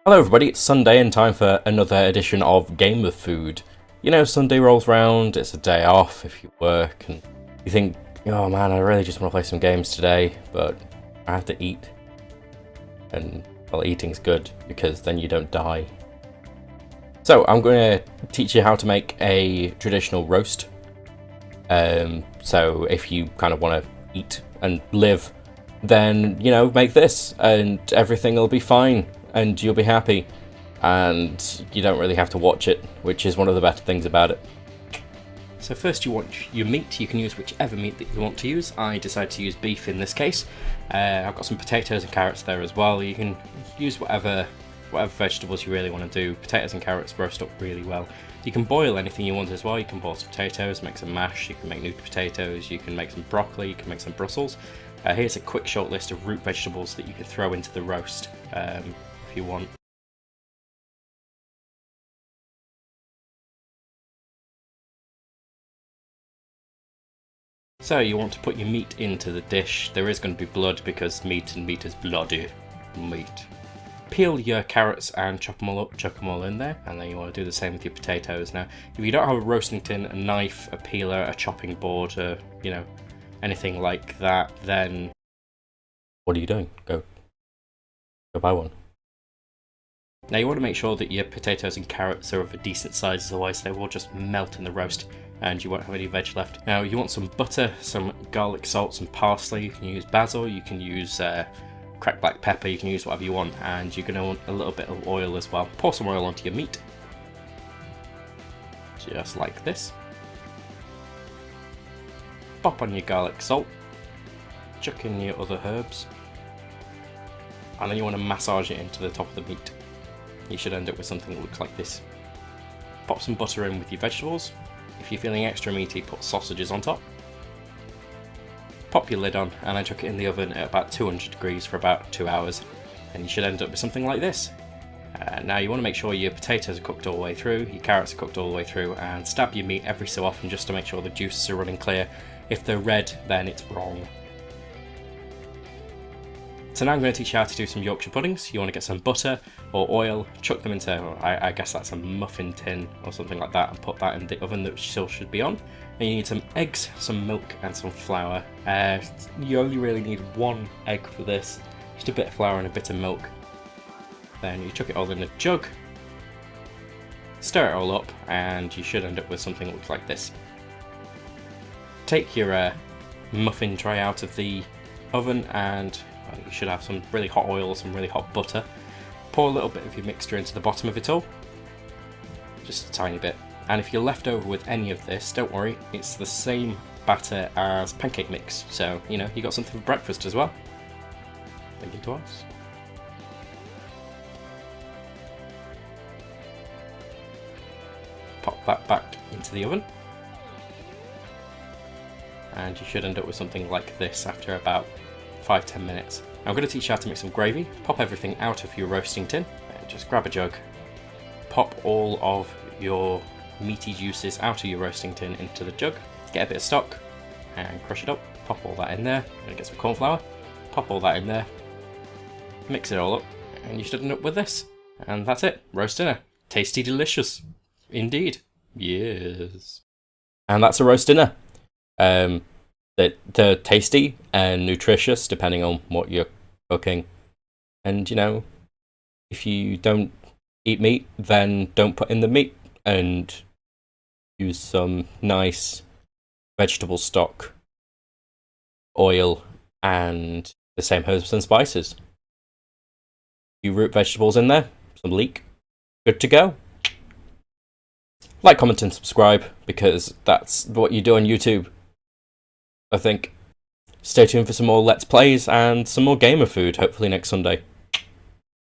Hello everybody, it's Sunday and time for another edition of Game of Food. You know, Sunday rolls round, it's a day off if you work, and you think, oh man, I really just want to play some games today, but I have to eat. And, well, eating's good, because then you don't die. So, I'm going to teach you how to make a traditional roast. So, if you kind of want to eat and live, then, you know, make this, and everything will be fine. And you'll be happy, and you don't really have to watch it, which is one of the better things about it. So first you want your meat. You can use whichever meat that you want to use. I decided to use beef in this case. I've got some potatoes and carrots there as well. You can use whatever vegetables you really want to do. Potatoes and carrots roast up really well. You can boil anything you want as well. You can boil some potatoes, make some mash, you can make new potatoes, you can make some broccoli, you can make some Brussels. Here's a quick short list of root vegetables that you can throw into the roast. You want. So you want to put your meat into the dish. There is going to be blood because meat is bloody meat. Peel your carrots and chop them all up, chuck them all in there, and then you want to do the same with your potatoes. Now, if you don't have a roasting tin, a knife, a peeler, a chopping board, you know, anything like that, then what are you doing? Go buy one. Now you want to make sure that your potatoes and carrots are of a decent size, otherwise they will just melt in the roast and you won't have any veg left. Now you want some butter, some garlic salt, some parsley. You can use basil, you can use cracked black pepper, you can use whatever you want, and you're going to want a little bit of oil as well. Pour some oil onto your meat, just like this. Pop on your garlic salt, chuck in your other herbs, and then you want to massage it into the top of the meat. You should end up with something that looks like this. Pop some butter in with your vegetables. If you're feeling extra meaty, put sausages on top. Pop your lid on and then chuck it in the oven at about 200 degrees for about 2 hours. And you should end up with something like this. Now you want to make sure your potatoes are cooked all the way through, your carrots are cooked all the way through, and stab your meat every so often just to make sure the juices are running clear. If they're red, then it's wrong. So now I'm going to teach you how to do some Yorkshire puddings. You want to get some butter or oil, chuck them into, I guess that's a muffin tin or something like that, and put that in the oven that still should be on. And you need some eggs, some milk and some flour. You only really need one egg for this, just a bit of flour and a bit of milk. Then you chuck it all in a jug, stir it all up, and you should end up with something that looks like this. Take your muffin tray out of the oven and you should have some really hot oil, some really hot butter. Pour a little bit of your mixture into the bottom of it all, just a tiny bit. And if you're left over with any of this, don't worry, it's the same batter as pancake mix, so you know you got something for breakfast as well. Thinking twice. Pop that back into the oven, and you should end up with something like this after about 5-10 minutes. I'm going to teach you how to make some gravy. Pop everything out of your roasting tin, and just grab a jug, pop all of your meaty juices out of your roasting tin into the jug, get a bit of stock and crush it up, pop all that in there, and get some corn flour, pop all that in there, mix it all up, and you should end up with this. And that's it, roast dinner. Tasty delicious. Indeed. Yes. And that's a roast dinner. They're tasty and nutritious depending on what you're cooking. And you know, if you don't eat meat, then don't put in the meat and use some nice vegetable stock, oil, and the same herbs and spices. You root vegetables in there, some leek, good to go. Like, comment, and subscribe because that's what you do on YouTube, I think. Stay tuned for some more Let's Plays and some more Game of Food, hopefully next Sunday.